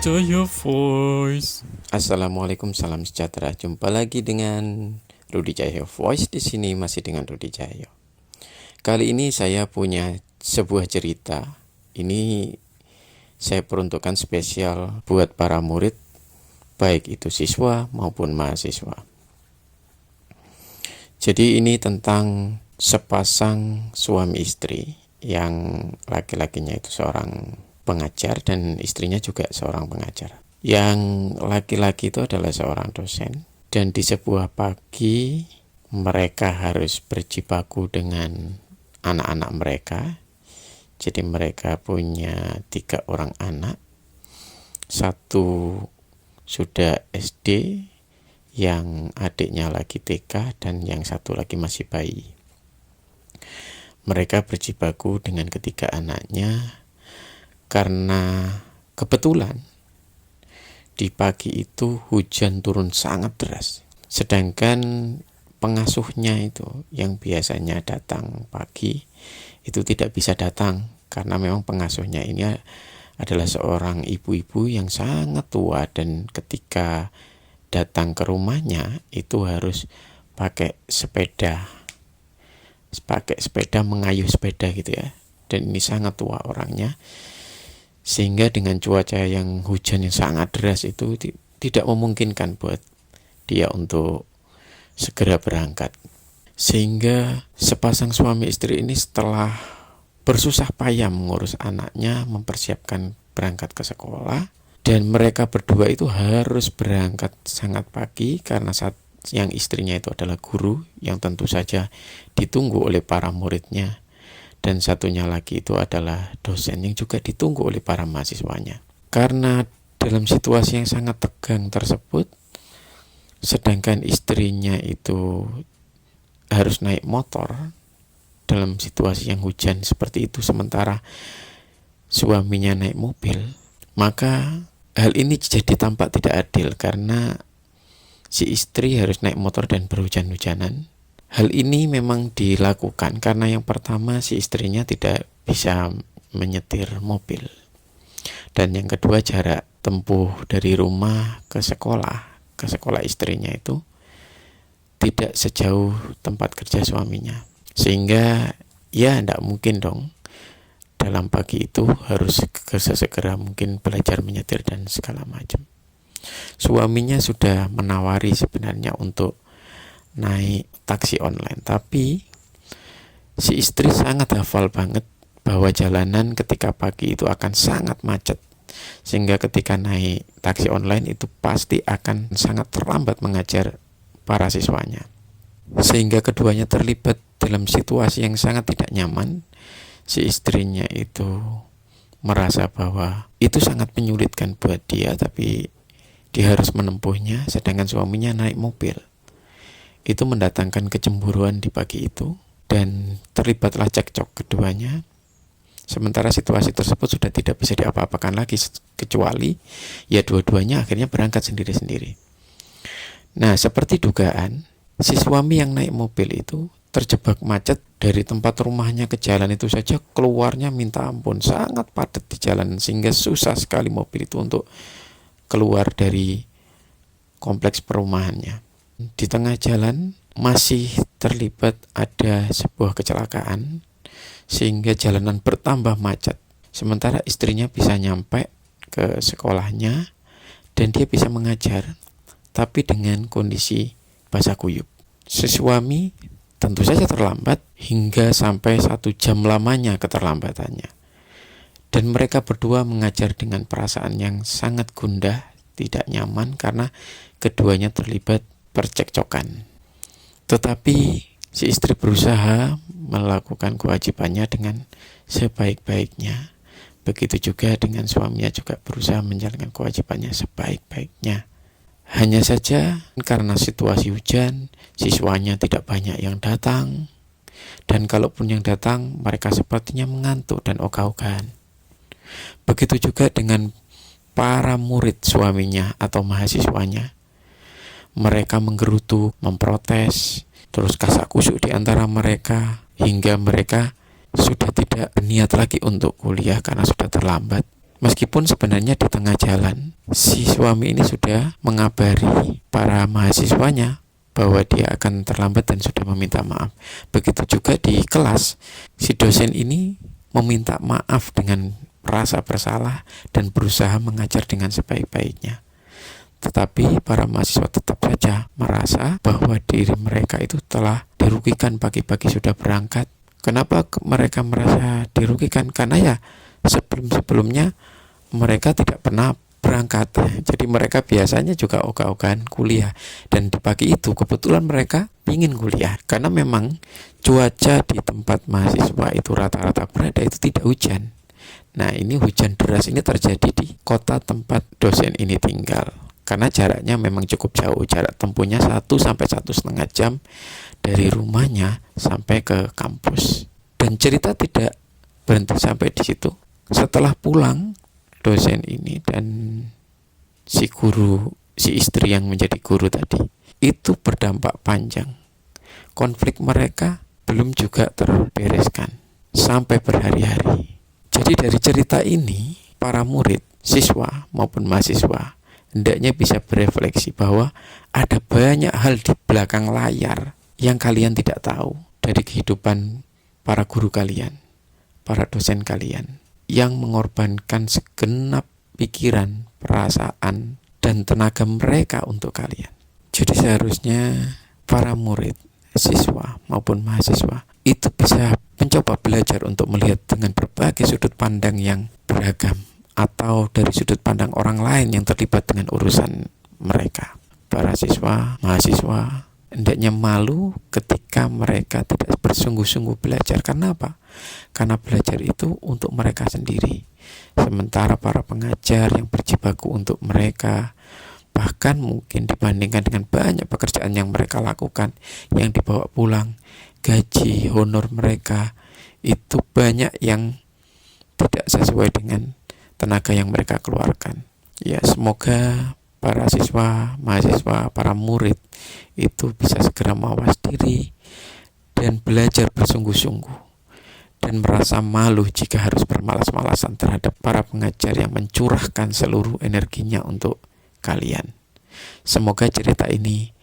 Jaya Voice. Assalamualaikum, salam sejahtera. Jumpa lagi dengan Rudy Cahyo Voice. Di sini masih dengan Rudy Cahyo. Kali ini saya punya sebuah cerita. Ini saya peruntukkan spesial buat para murid, baik itu siswa maupun mahasiswa. Jadi ini tentang sepasang suami istri yang laki-lakinya itu seorang pengajar dan istrinya juga seorang pengajar. Yang laki-laki itu adalah seorang dosen, dan di sebuah pagi mereka harus berjibaku dengan anak-anak mereka. Jadi mereka punya 3 orang anak. Satu sudah SD, yang adiknya lagi TK, dan yang satu lagi masih bayi. Mereka berjibaku dengan ketiga anaknya karena kebetulan di pagi itu hujan turun sangat deras. Sedangkan pengasuhnya itu yang biasanya datang pagi itu tidak bisa datang karena memang pengasuhnya ini adalah seorang ibu-ibu yang sangat tua, dan ketika datang ke rumahnya itu harus pakai sepeda mengayuh sepeda gitu ya. Dan ini sangat tua orangnya, sehingga dengan cuaca yang hujan yang sangat deras itu tidak memungkinkan buat dia untuk segera berangkat. Sehingga sepasang suami istri ini setelah bersusah payah mengurus anaknya, mempersiapkan berangkat ke sekolah, dan mereka berdua itu harus berangkat sangat pagi karena yang istrinya itu adalah guru yang tentu saja ditunggu oleh para muridnya, dan satunya lagi itu adalah dosen yang juga ditunggu oleh para mahasiswanya. Karena dalam situasi yang sangat tegang tersebut, sedangkan istrinya itu harus naik motor dalam situasi yang hujan seperti itu, sementara suaminya naik mobil, maka hal ini jadi tampak tidak adil karena si istri harus naik motor dan berhujan-hujanan. Hal ini memang dilakukan karena yang pertama si istrinya tidak bisa menyetir mobil, dan yang kedua jarak tempuh dari rumah ke sekolah istrinya itu tidak sejauh tempat kerja suaminya, sehingga ya tidak mungkin dong dalam pagi itu harus segera mungkin belajar menyetir dan segala macam. Suaminya sudah menawari sebenarnya untuk naik taksi online, tapi si istri sangat hafal banget bahwa jalanan ketika pagi itu akan sangat macet, sehingga ketika naik taksi online itu pasti akan sangat terlambat mengajar para siswanya, sehingga keduanya terlibat dalam situasi yang sangat tidak nyaman. Si istrinya itu merasa bahwa itu sangat menyulitkan buat dia, tapi dia harus menempuhnya, sedangkan suaminya naik mobil. Itu mendatangkan kecemburuan di pagi itu, dan terlibatlah cekcok keduanya. Sementara situasi tersebut sudah tidak bisa diapa-apakan lagi, kecuali ya dua-duanya akhirnya berangkat sendiri-sendiri. Nah, seperti dugaan, si suami yang naik mobil itu terjebak macet. Dari tempat rumahnya ke jalan itu saja keluarnya minta ampun, sangat padat di jalan, sehingga susah sekali mobil itu untuk keluar dari kompleks perumahannya. Di tengah jalan masih terlibat ada sebuah kecelakaan, sehingga jalanan bertambah macet. Sementara istrinya bisa nyampe ke sekolahnya dan dia bisa mengajar, tapi dengan kondisi basah kuyup. Si suami tentu saja terlambat hingga sampai 1 jam lamanya keterlambatannya. Dan mereka berdua mengajar dengan perasaan yang sangat gundah, tidak nyaman karena keduanya terlibat percekcokan. Tetapi si istri berusaha melakukan kewajibannya dengan sebaik-baiknya. Begitu juga dengan suaminya juga berusaha menjalankan kewajibannya sebaik-baiknya. Hanya saja karena situasi hujan, siswanya tidak banyak yang datang, dan kalaupun yang datang mereka sepertinya mengantuk dan ogah-ogahan. Begitu juga dengan para murid suaminya atau mahasiswanya. Mereka menggerutu, memprotes, terus kasak kusuk di antara mereka, hingga mereka sudah tidak berniat lagi untuk kuliah karena sudah terlambat. Meskipun sebenarnya di tengah jalan, si suami ini sudah mengabari para mahasiswanya bahwa dia akan terlambat dan sudah meminta maaf. Begitu juga di kelas, si dosen ini meminta maaf dengan rasa bersalah dan berusaha mengajar dengan sebaik-baiknya. Tetapi para mahasiswa tetap saja merasa bahwa diri mereka itu telah dirugikan, pagi-pagi sudah berangkat. Kenapa mereka merasa dirugikan? Karena ya sebelum-sebelumnya mereka tidak pernah berangkat. Jadi mereka biasanya juga ogah-ogahan kuliah. Dan di pagi itu kebetulan mereka ingin kuliah. Karena memang cuaca di tempat mahasiswa itu rata-rata berada itu tidak hujan. Nah, ini hujan deras ini terjadi di kota tempat dosen ini tinggal. Karena jaraknya memang cukup jauh. Jarak tempuhnya 1-1,5 jam dari rumahnya sampai ke kampus. Dan cerita tidak berhenti sampai di situ. Setelah pulang, dosen ini dan si guru, si istri yang menjadi guru tadi, itu berdampak panjang. Konflik mereka belum juga terbereskan sampai berhari-hari. Jadi dari cerita ini, para murid, siswa maupun mahasiswa hendaknya bisa berefleksi bahwa ada banyak hal di belakang layar yang kalian tidak tahu dari kehidupan para guru kalian, para dosen kalian, yang mengorbankan segenap pikiran, perasaan, dan tenaga mereka untuk kalian. Jadi seharusnya para murid, siswa maupun mahasiswa itu bisa mencoba belajar untuk melihat dengan berbagai sudut pandang yang beragam, atau dari sudut pandang orang lain yang terlibat dengan urusan mereka. Para siswa, mahasiswa hendaknya malu ketika mereka tidak bersungguh-sungguh belajar. Karena apa? Karena belajar itu untuk mereka sendiri. Sementara para pengajar yang berjibaku untuk mereka, bahkan mungkin dibandingkan dengan banyak pekerjaan yang mereka lakukan, yang dibawa pulang, gaji, honor mereka, itu banyak yang tidak sesuai dengan tenaga yang mereka keluarkan. Ya, semoga para siswa, mahasiswa, para murid itu bisa segera mawas diri dan belajar bersungguh-sungguh, dan merasa malu jika harus bermalas-malasan terhadap para pengajar yang mencurahkan seluruh energinya untuk kalian. Semoga cerita ini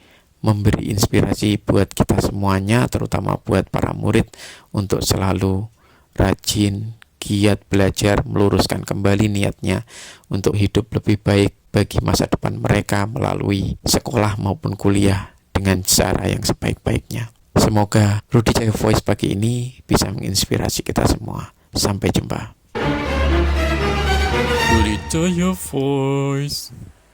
memberi inspirasi buat kita semuanya, terutama buat para murid, untuk selalu rajin, giat belajar, meluruskan kembali niatnya untuk hidup lebih baik bagi masa depan mereka melalui sekolah maupun kuliah dengan cara yang sebaik-baiknya. Semoga Rudy Jaya Voice pagi ini bisa menginspirasi kita semua. Sampai jumpa. Rudy Jaya Voice.